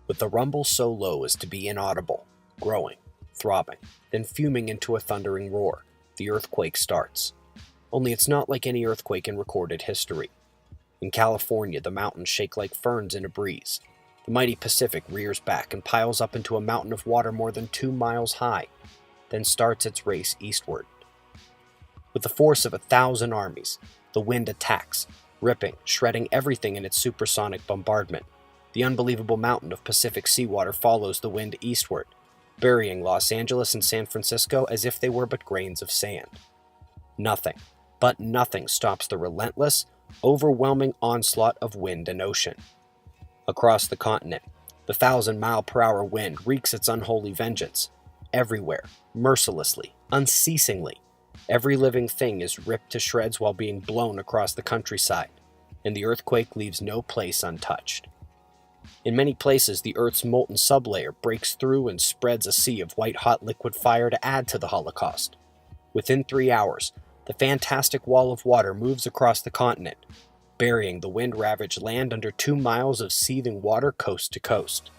with the rumble so low as to be inaudible, growing, throbbing, then fuming into a thundering roar. The earthquake starts. Only it's not like any earthquake in recorded history. In California, the mountains shake like ferns in a breeze. The mighty Pacific rears back and piles up into a mountain of water more than 2 miles high, then starts its race eastward. With the force of 1,000 armies, the wind attacks, ripping, shredding everything in its supersonic bombardment. The unbelievable mountain of Pacific seawater follows the wind eastward, burying Los Angeles and San Francisco as if they were but grains of sand. Nothing, but nothing stops the relentless, overwhelming onslaught of wind and ocean. Across the continent, the 1,000-mile-per-hour wind wreaks its unholy vengeance. Everywhere, mercilessly, unceasingly, every living thing is ripped to shreds while being blown across the countryside, and the earthquake leaves no place untouched. In many places, the Earth's molten sublayer breaks through and spreads a sea of white-hot liquid fire to add to the Holocaust. Within 3 hours, the fantastic wall of water moves across the continent, burying the wind-ravaged land under 2 miles of seething water coast to coast.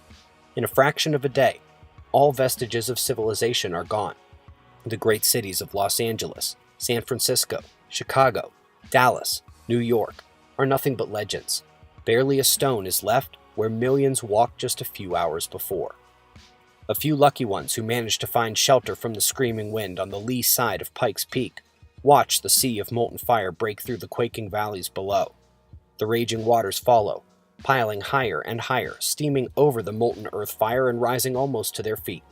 In a fraction of a day, all vestiges of civilization are gone. The great cities of Los Angeles, San Francisco, Chicago, Dallas, New York are nothing but legends. Barely a stone is left where millions walked just a few hours before. A few lucky ones who managed to find shelter from the screaming wind on the lee side of Pikes Peak watch the sea of molten fire break through the quaking valleys below. The raging waters follow, piling higher and higher, steaming over the molten earth fire and rising almost to their feet.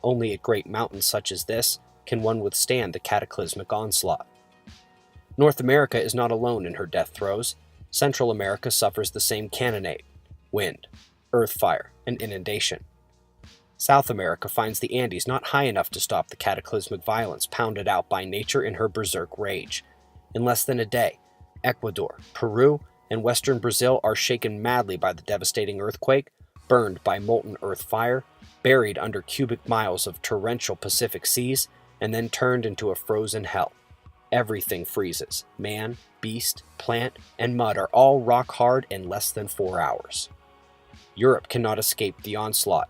Only at great mountains such as this can one withstand the cataclysmic onslaught. North America is not alone in her death throes. Central America suffers the same cannonade, wind, earth fire, and inundation. South America finds the Andes not high enough to stop the cataclysmic violence pounded out by nature in her berserk rage. In less than a day, Ecuador, Peru, and western Brazil are shaken madly by the devastating earthquake, burned by molten earth fire, buried under cubic miles of torrential Pacific seas, and then turned into a frozen hell. Everything freezes. Man, beast, plant, and mud are all rock hard in less than 4 hours. Europe cannot escape the onslaught.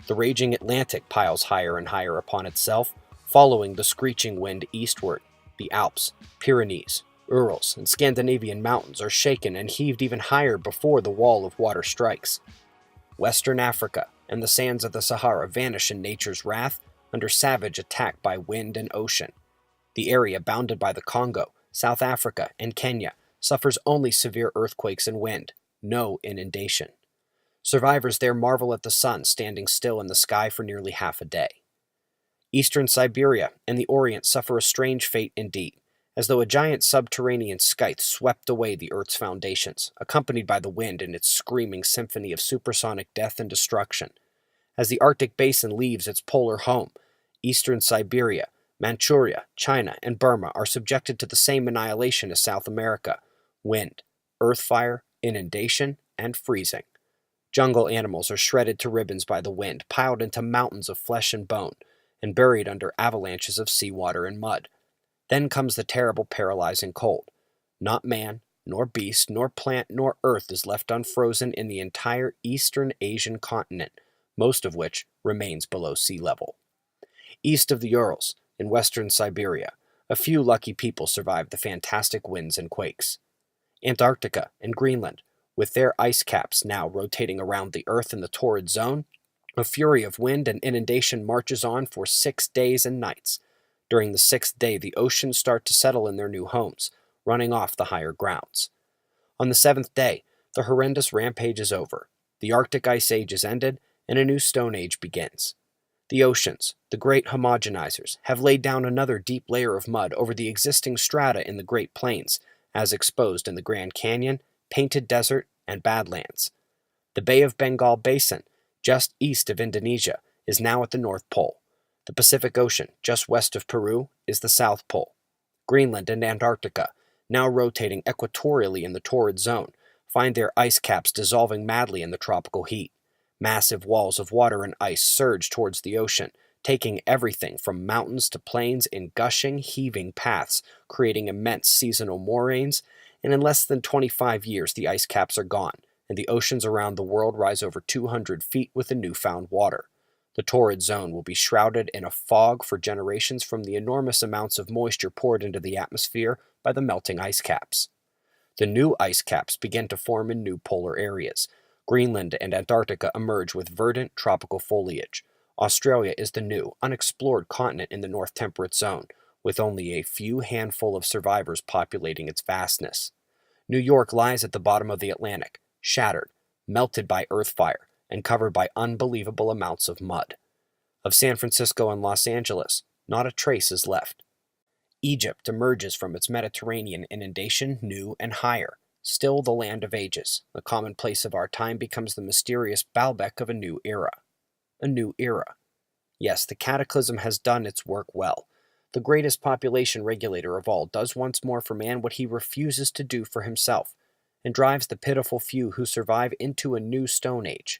The raging Atlantic piles higher and higher upon itself, following the screeching wind eastward. The Alps, Pyrenees, Urals, and Scandinavian mountains are shaken and heaved even higher before the wall of water strikes. Western Africa and the sands of the Sahara vanish in nature's wrath under savage attack by wind and ocean. The area bounded by the Congo, South Africa, and Kenya suffers only severe earthquakes and wind, no inundation. Survivors there marvel at the sun standing still in the sky for nearly half a day. Eastern Siberia and the Orient suffer a strange fate indeed, as though a giant subterranean scythe swept away the Earth's foundations, accompanied by the wind in its screaming symphony of supersonic death and destruction. As the Arctic Basin leaves its polar home, Eastern Siberia, Manchuria, China, and Burma are subjected to the same annihilation as South America: wind, earth fire, inundation, and freezing. Jungle animals are shredded to ribbons by the wind, piled into mountains of flesh and bone, and buried under avalanches of seawater and mud. Then comes the terrible paralyzing cold. Not man, nor beast, nor plant, nor earth is left unfrozen in the entire eastern Asian continent, most of which remains below sea level. East of the Urals, in western Siberia, a few lucky people survive the fantastic winds and quakes. Antarctica and Greenland, with their ice caps now rotating around the Earth in the torrid zone, a fury of wind and inundation marches on for 6 days and nights. During the 6th day, the oceans start to settle in their new homes, running off the higher grounds. On the 7th day, the horrendous rampage is over. The Arctic Ice Age is ended, and a new Stone Age begins. The oceans, the great homogenizers, have laid down another deep layer of mud over the existing strata in the Great Plains, as exposed in the Grand Canyon, Painted Desert, and Badlands. The Bay of Bengal Basin, just east of Indonesia, is now at the North Pole. The Pacific Ocean, just west of Peru, is the South Pole. Greenland and Antarctica, now rotating equatorially in the torrid zone, find their ice caps dissolving madly in the tropical heat. Massive walls of water and ice surge towards the ocean, taking everything from mountains to plains in gushing, heaving paths, creating immense seasonal moraines, and in less than 25 years the ice caps are gone, and the oceans around the world rise over 200 feet with the newfound water. The torrid zone will be shrouded in a fog for generations from the enormous amounts of moisture poured into the atmosphere by the melting ice caps. The new ice caps begin to form in new polar areas. Greenland and Antarctica emerge with verdant tropical foliage. Australia is the new, unexplored continent in the North Temperate Zone, with only a few handful of survivors populating its vastness. New York lies at the bottom of the Atlantic, shattered, melted by earth fire, and covered by unbelievable amounts of mud. Of San Francisco and Los Angeles, not a trace is left. Egypt emerges from its Mediterranean inundation new and higher. Still the land of ages, the commonplace of our time becomes the mysterious Baalbek of a new era. A new era. Yes, the cataclysm has done its work well. The greatest population regulator of all does once more for man what he refuses to do for himself, and drives the pitiful few who survive into a new Stone Age.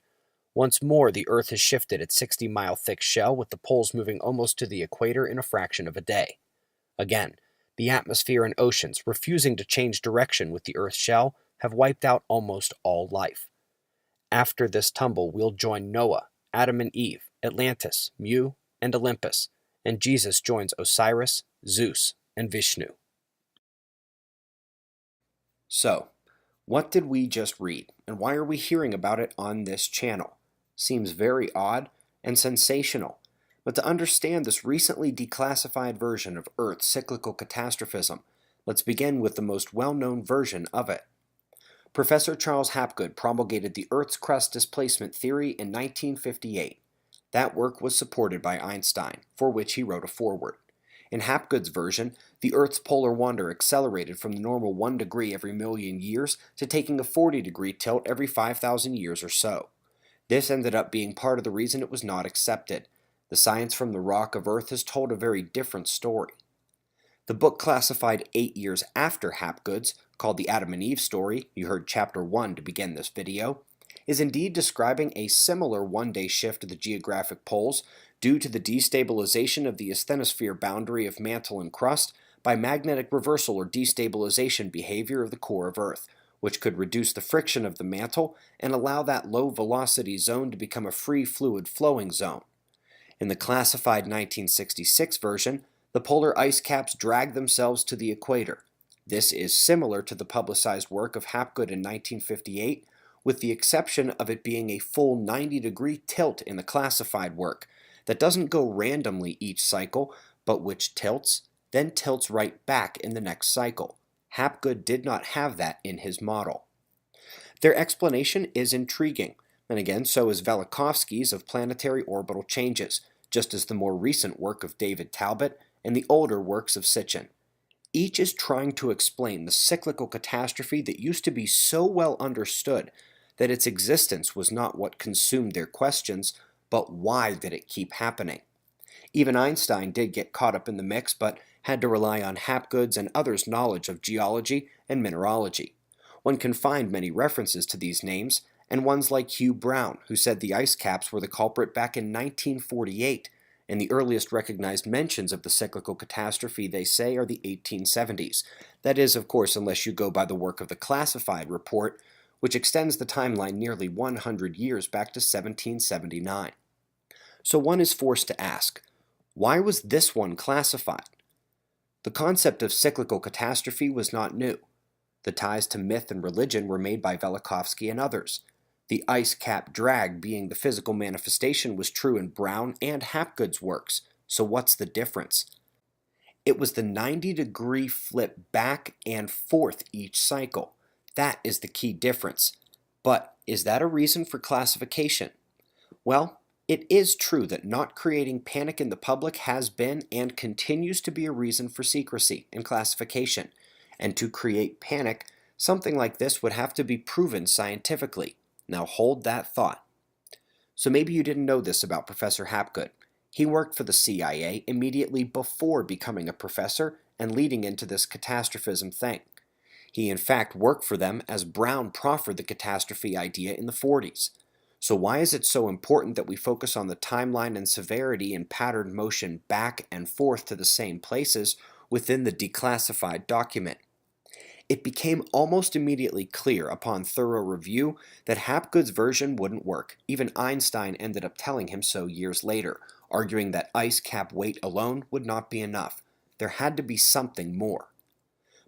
Once more the Earth has shifted its 60-mile thick shell, with the poles moving almost to the equator in a fraction of a day. Again, the atmosphere and oceans, refusing to change direction with the Earth's shell, have wiped out almost all life. After this tumble, we'll join Noah, Adam and Eve, Atlantis, Mu, and Olympus, and Jesus joins Osiris, Zeus, and Vishnu. So, what did we just read, and why are we hearing about it on this channel? Seems very odd and sensational. But to understand this recently declassified version of Earth's cyclical catastrophism, let's begin with the most well-known version of it. Professor Charles Hapgood promulgated the Earth's crust displacement theory in 1958. That work was supported by Einstein, for which he wrote a foreword. In Hapgood's version, the Earth's polar wander accelerated from the normal 1 degree every million years to taking a 40-degree tilt every 5,000 years or so. This ended up being part of the reason it was not accepted. The science from the rock of Earth has told a very different story. The book classified 8 years after Hapgood's, called The Adam and Eve Story, you heard Chapter 1 to begin this video, is indeed describing a similar one-day shift of the geographic poles due to the destabilization of the asthenosphere boundary of mantle and crust by magnetic reversal or destabilization behavior of the core of Earth, which could reduce the friction of the mantle and allow that low-velocity zone to become a free fluid flowing zone. In the classified 1966 version, the polar ice caps drag themselves to the equator. This is similar to the publicized work of Hapgood in 1958, with the exception of it being a full 90-degree tilt in the classified work that doesn't go randomly each cycle, but which tilts, then tilts right back in the next cycle. Hapgood did not have that in his model. Their explanation is intriguing, and again, so is Velikovsky's of planetary orbital changes, just as the more recent work of David Talbot and the older works of Sitchin. Each is trying to explain the cyclical catastrophe that used to be so well understood that its existence was not what consumed their questions, but why did it keep happening? Even Einstein did get caught up in the mix, but had to rely on Hapgood's and others' knowledge of geology and mineralogy. One can find many references to these names, and ones like Hugh Brown, who said the ice caps were the culprit back in 1948, and the earliest recognized mentions of the cyclical catastrophe, they say, are the 1870s. That is, of course, unless you go by the work of the classified report, which extends the timeline nearly 100 years back to 1779. So one is forced to ask, why was this one classified? The concept of cyclical catastrophe was not new. The ties to myth and religion were made by Velikovsky and others. The ice cap drag being the physical manifestation was true in Brown and Hapgood's works, so what's the difference? It was the 90-degree flip back and forth each cycle. That is the key difference. But is that a reason for classification? Well, it is true that not creating panic in the public has been and continues to be a reason for secrecy and classification, and to create panic, something like this would have to be proven scientifically. Now hold that thought. So maybe you didn't know this about Professor Hapgood. He worked for the CIA immediately before becoming a professor and leading into this catastrophism thing. He in fact worked for them as Brown proffered the catastrophe idea in the 40s. So why is it so important that we focus on the timeline and severity and patterned motion back and forth to the same places within the declassified document? It became almost immediately clear upon thorough review that Hapgood's version wouldn't work. Even Einstein ended up telling him so years later, arguing that ice cap weight alone would not be enough. There had to be something more.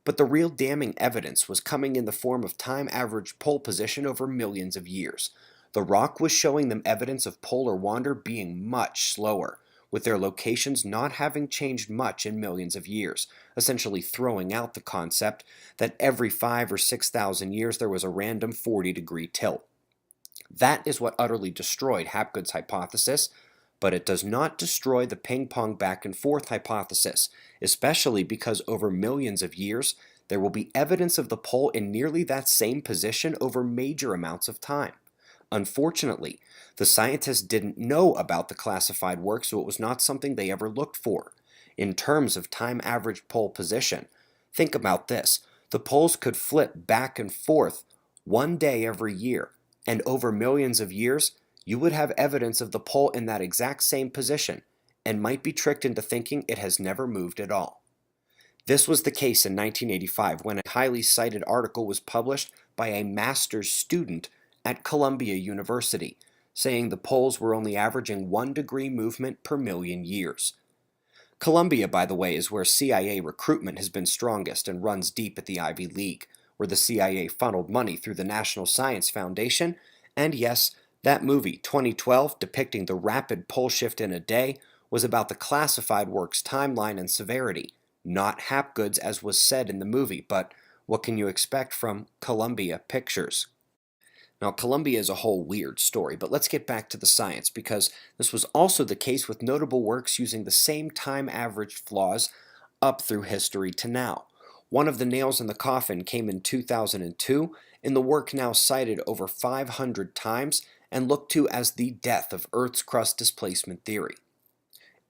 But the real damning evidence was coming in the form of time-averaged pole position over millions of years. The rock was showing them evidence of polar wander being much slower, with their locations not having changed much in millions of years, essentially throwing out the concept that every 5 or 6,000 years there was a random 40-degree tilt. That is what utterly destroyed Hapgood's hypothesis, but it does not destroy the ping-pong back-and-forth hypothesis, especially because over millions of years, there will be evidence of the pole in nearly that same position over major amounts of time. Unfortunately, the scientists didn't know about the classified work, so it was not something they ever looked for. In terms of time-averaged pole position, think about this. The poles could flip back and forth one day every year, and over millions of years, you would have evidence of the pole in that exact same position, and might be tricked into thinking it has never moved at all. This was the case in 1985 when a highly cited article was published by a master's student at Columbia University, saying the poles were only averaging 1 degree movement per million years. Columbia, by the way, is where CIA recruitment has been strongest and runs deep at the Ivy League, where the CIA funneled money through the National Science Foundation, and yes, that movie, 2012, depicting the rapid pole shift in a day, was about the classified work's timeline and severity, not Hapgood's as was said in the movie, but what can you expect from Columbia Pictures? Now, Columbia is a whole weird story, but let's get back to the science, because this was also the case with notable works using the same time-averaged flaws up through history to now. One of the nails in the coffin came in 2002, in the work now cited over 500 times and looked to as the death of Earth's crust displacement theory.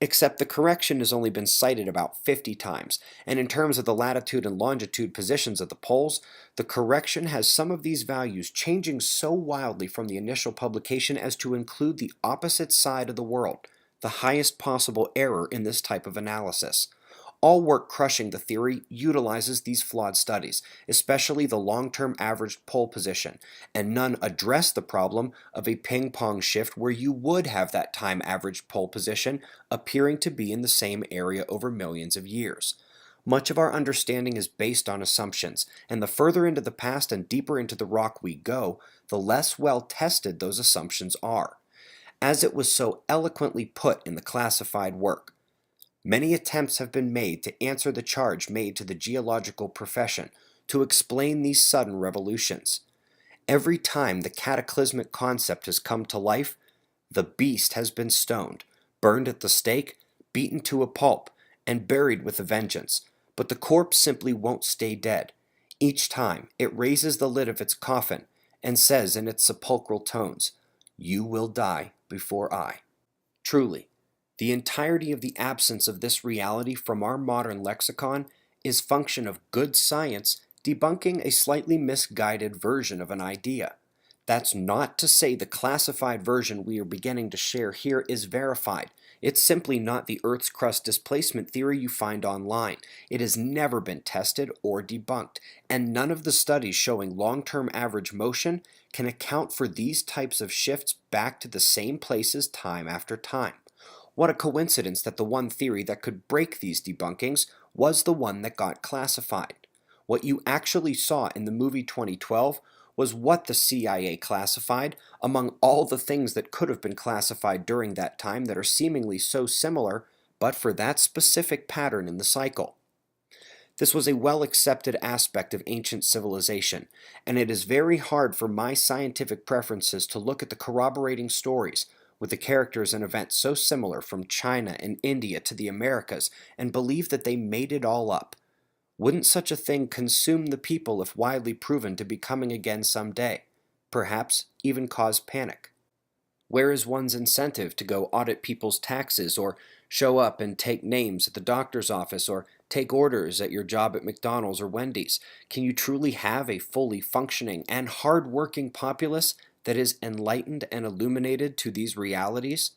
Except the correction has only been cited about 50 times, and in terms of the latitude and longitude positions of the poles, the correction has some of these values changing so wildly from the initial publication as to include the opposite side of the world, the highest possible error in this type of analysis. All work crushing the theory utilizes these flawed studies, especially the long-term averaged pole position, and none address the problem of a ping-pong shift where you would have that time-averaged pole position appearing to be in the same area over millions of years. Much of our understanding is based on assumptions, and the further into the past and deeper into the rock we go, the less well-tested those assumptions are. As it was so eloquently put in the classified work, many attempts have been made to answer the charge made to the geological profession to explain these sudden revolutions. Every time the cataclysmic concept has come to life, the beast has been stoned, burned at the stake, beaten to a pulp, and buried with a vengeance, but the corpse simply won't stay dead. Each time, it raises the lid of its coffin and says in its sepulchral tones, "You will die before I." Truly, the entirety of the absence of this reality from our modern lexicon is function of good science debunking a slightly misguided version of an idea. That's not to say the classified version we are beginning to share here is verified. It's simply not the Earth's crust displacement theory you find online. It has never been tested or debunked, and none of the studies showing long-term average motion can account for these types of shifts back to the same places time after time. What a coincidence that the one theory that could break these debunkings was the one that got classified. What you actually saw in the movie 2012 was what the CIA classified among all the things that could have been classified during that time that are seemingly so similar, but for that specific pattern in the cycle. This was a well-accepted aspect of ancient civilization, and it is very hard for my scientific preferences to look at the corroborating stories with the characters and events so similar from China and India to the Americas and believe that they made it all up. Wouldn't such a thing consume the people if widely proven to be coming again someday? Perhaps even cause panic. Where is one's incentive to go audit people's taxes or show up and take names at the doctor's office or take orders at your job at McDonald's or Wendy's? Can you truly have a fully functioning and hard-working populace that is enlightened and illuminated to these realities?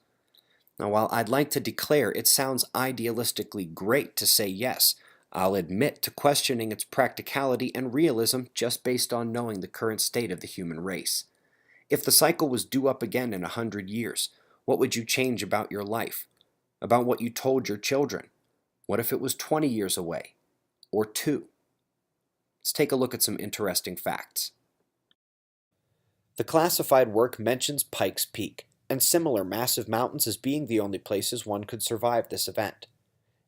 Now, while I'd like to declare it sounds idealistically great to say yes, I'll admit to questioning its practicality and realism just based on knowing the current state of the human race. If the cycle was due up again in 100 years, what would you change about your life? About what you told your children? What if it was 20 years away? Or 2? Let's take a look at some interesting facts. The classified work mentions Pikes Peak and similar massive mountains as being the only places one could survive this event.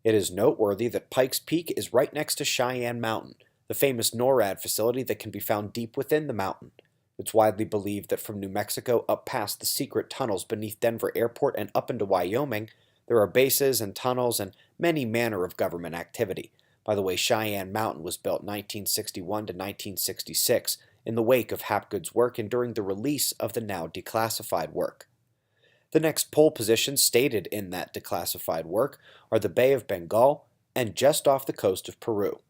It is noteworthy that Pikes Peak is right next to C.I.A Mountain, the famous NORAD facility that can be found deep within the mountain. It's widely believed that from New Mexico up past the secret tunnels beneath Denver Airport and up into Wyoming, there are bases and tunnels and many manner of government activity. By the way, C.I.A Mountain was built 1961 to 1966 in the wake of Hapgood's work and during the release of the now declassified work. The next pole positions stated in that declassified work are the Bay of Bengal and just off the coast of Peru.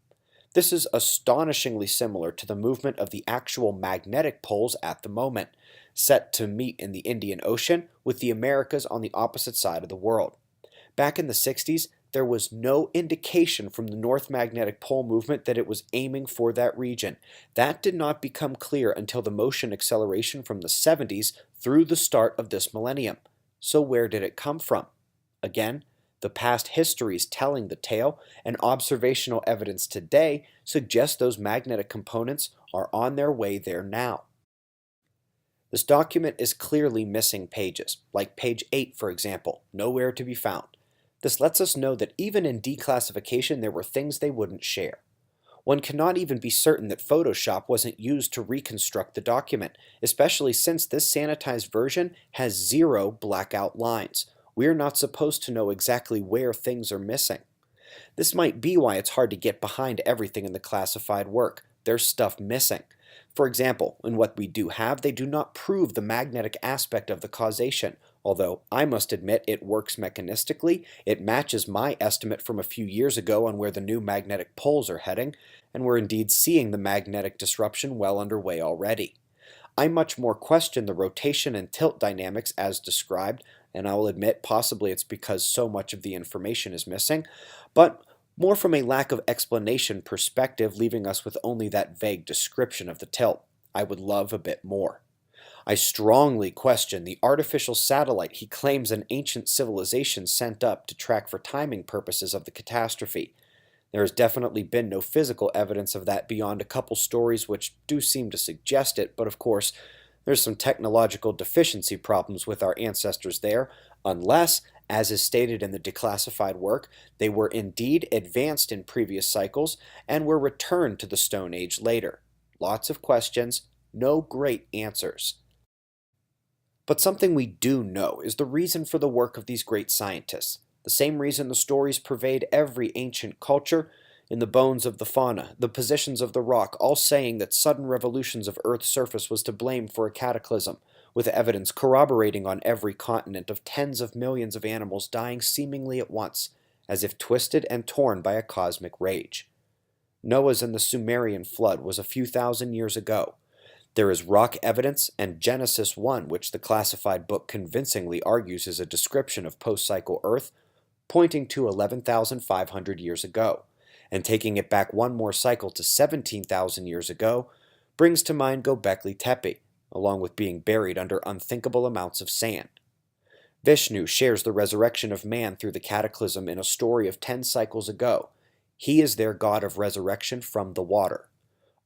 This is astonishingly similar to the movement of the actual magnetic poles at the moment, set to meet in the Indian Ocean with the Americas on the opposite side of the world. Back in the 60s, there was no indication from the North Magnetic Pole movement that it was aiming for that region. That did not become clear until the motion acceleration from the 70s through the start of this millennium. So where did it come from? Again, the past histories telling the tale and observational evidence today suggest those magnetic components are on their way there now. This document is clearly missing pages, like page 8 for example, nowhere to be found. This lets us know that even in declassification there were things they wouldn't share. One cannot even be certain that Photoshop wasn't used to reconstruct the document, especially since this sanitized version has 0 blackout lines. We are not supposed to know exactly where things are missing. This might be why it's hard to get behind everything in the classified work. There's stuff missing. For example, in what we do have, they do not prove the magnetic aspect of the causation, although I must admit it works mechanistically. It matches my estimate from a few years ago on where the new magnetic poles are heading, and we're indeed seeing the magnetic disruption well underway already. I much more question the rotation and tilt dynamics as described, and I will admit possibly it's because so much of the information is missing, but more from a lack of explanation perspective, leaving us with only that vague description of the tilt. I would love a bit more. I strongly question the artificial satellite he claims an ancient civilization sent up to track for timing purposes of the catastrophe. There has definitely been no physical evidence of that beyond a couple stories which do seem to suggest it, but of course, there's some technological deficiency problems with our ancestors there, unless, as is stated in the declassified work, they were indeed advanced in previous cycles and were returned to the Stone Age later. Lots of questions, no great answers. But something we do know is the reason for the work of these great scientists. The same reason the stories pervade every ancient culture, in the bones of the fauna, the positions of the rock, all saying that sudden revolutions of Earth's surface was to blame for a cataclysm, with evidence corroborating on every continent of tens of millions of animals dying seemingly at once, as if twisted and torn by a cosmic rage. Noah's and the Sumerian flood was a few thousand years ago. There is rock evidence and Genesis 1, which the classified book convincingly argues is a description of post-cycle Earth, pointing to 11,500 years ago, and taking it back one more cycle to 17,000 years ago brings to mind Göbekli Tepe, along with being buried under unthinkable amounts of sand. Vishnu shares the resurrection of man through the cataclysm in a story of 10 cycles ago. He is their god of resurrection from the water.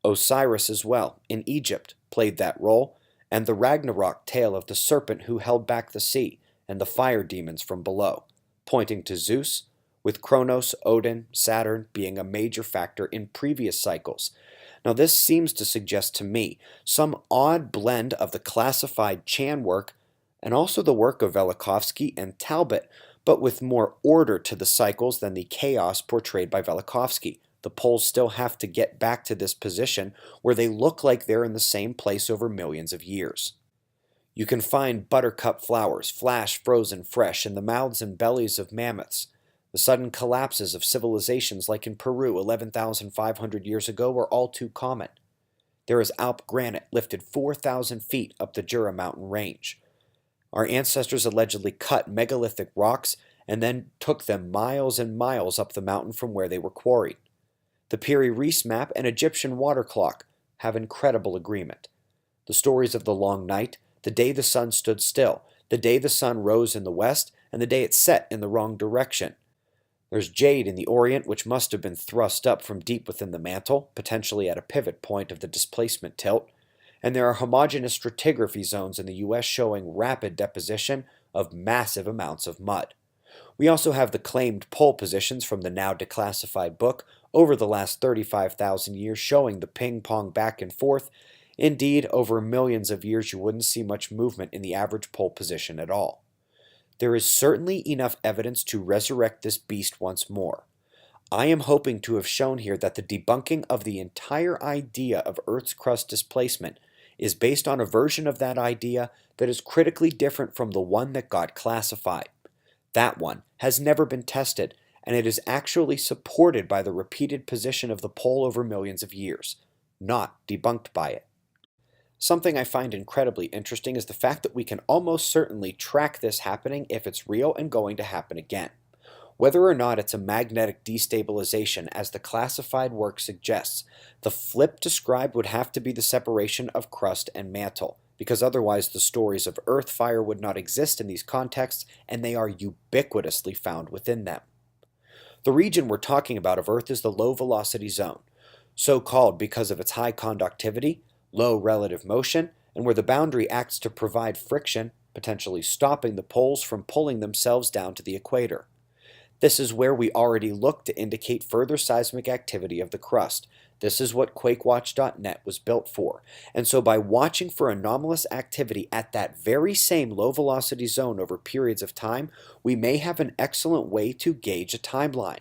Osiris as well, in Egypt, played that role, and the Ragnarok tale of the serpent who held back the sea and the fire demons from below, pointing to Zeus, with Kronos, Odin, Saturn being a major factor in previous cycles. Now this seems to suggest to me some odd blend of the classified Chan work and also the work of Velikovsky and Talbot, but with more order to the cycles than the chaos portrayed by Velikovsky. The poles still have to get back to this position where they look like they're in the same place over millions of years. You can find buttercup flowers flash frozen fresh in the mouths and bellies of mammoths. The sudden collapses of civilizations like in Peru 11,500 years ago were all too common. There is Alp granite lifted 4,000 feet up the Jura mountain range. Our ancestors allegedly cut megalithic rocks and then took them miles and miles up the mountain from where they were quarried. The Piri-Reis map and Egyptian water clock have incredible agreement. The stories of the long night, the day the sun stood still, the day the sun rose in the west, and the day it set in the wrong direction. There's jade in the Orient, which must have been thrust up from deep within the mantle, potentially at a pivot point of the displacement tilt, and there are homogeneous stratigraphy zones in the US showing rapid deposition of massive amounts of mud. We also have the claimed pole positions from the now declassified book over the last 35,000 years showing the ping-pong back and forth. Indeed, over millions of years you wouldn't see much movement in the average pole position at all. There is certainly enough evidence to resurrect this beast once more. I am hoping to have shown here that the debunking of the entire idea of Earth's crust displacement is based on a version of that idea that is critically different from the one that got classified. That one has never been tested, and it is actually supported by the repeated position of the pole over millions of years, not debunked by it. Something I find incredibly interesting is the fact that we can almost certainly track this happening if it's real and going to happen again. Whether or not it's a magnetic destabilization as the classified work suggests, the flip described would have to be the separation of crust and mantle, because otherwise the stories of earth fire would not exist in these contexts, and they are ubiquitously found within them. The region we're talking about of Earth is the low velocity zone, so called because of its high conductivity, low relative motion, and where the boundary acts to provide friction, potentially stopping the poles from pulling themselves down to the equator. This is where we already look to indicate further seismic activity of the crust. This is what QuakeWatch.net was built for, and so by watching for anomalous activity at that very same low-velocity zone over periods of time, we may have an excellent way to gauge a timeline.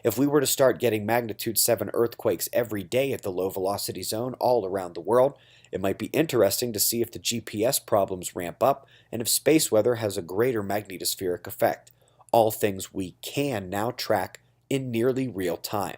If we were to start getting magnitude 7 earthquakes every day at the low-velocity zone all around the world, it might be interesting to see if the GPS problems ramp up and if space weather has a greater magnetospheric effect. All things we can now track in nearly real time.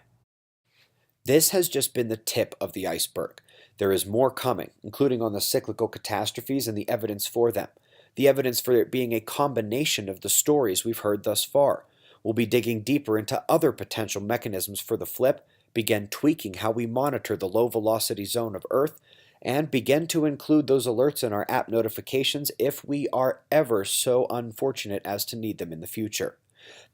This has just been the tip of the iceberg. There is more coming, including on the cyclical catastrophes and the evidence for them. The evidence for it being a combination of the stories we've heard thus far. We'll be digging deeper into other potential mechanisms for the flip, begin tweaking how we monitor the low velocity zone of Earth, and begin to include those alerts in our app notifications if we are ever so unfortunate as to need them in the future.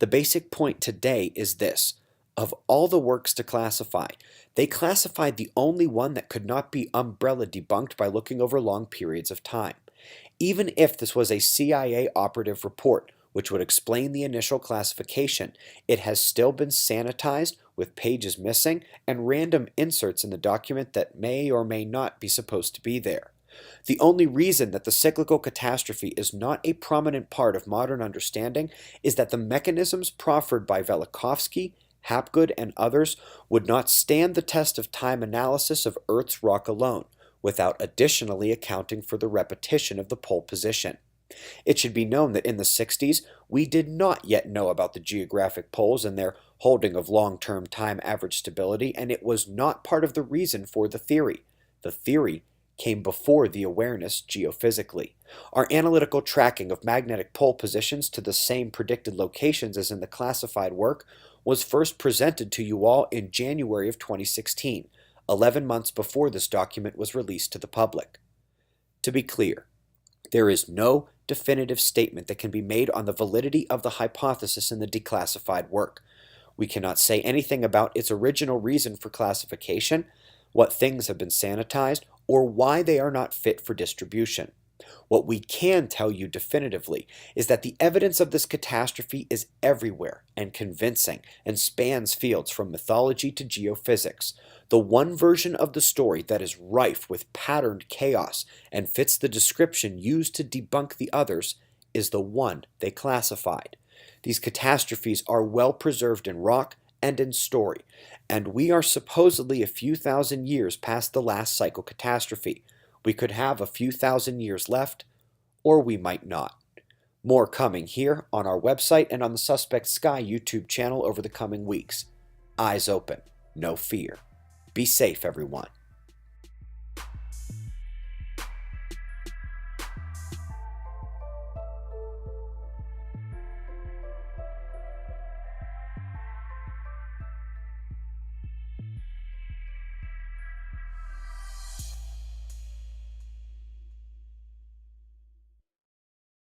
The basic point today is this. Of all the works to classify, they classified the only one that could not be umbrella debunked by looking over long periods of time. Even if this was a CIA operative report, which would explain the initial classification, it has still been sanitized with pages missing and random inserts in the document that may or may not be supposed to be there. The only reason that the cyclical catastrophe is not a prominent part of modern understanding is that the mechanisms proffered by Velikovsky, Hapgood, and others would not stand the test of time analysis of Earth's rock alone, without additionally accounting for the repetition of the pole position. It should be known that in the 60s, we did not yet know about the geographic poles and their holding of long-term time average stability, and it was not part of the reason for the theory. The theory came before the awareness geophysically. Our analytical tracking of magnetic pole positions to the same predicted locations as in the classified work was first presented to you all in January of 2016, 11 months before this document was released to the public. To be clear, there is no definitive statement that can be made on the validity of the hypothesis in the declassified work. We cannot say anything about its original reason for classification, what things have been sanitized, or why they are not fit for distribution. What we can tell you definitively is that the evidence of this catastrophe is everywhere and convincing and spans fields from mythology to geophysics. The one version of the story that is rife with patterned chaos and fits the description used to debunk the others is the one they classified. These catastrophes are well preserved in rock and in story, and we are supposedly a few thousand years past the last cycle catastrophe. We could have a few thousand years left, or we might not. More coming here on our website and on the Suspect Sky YouTube channel over the coming weeks. Eyes open, no fear. Be safe, everyone.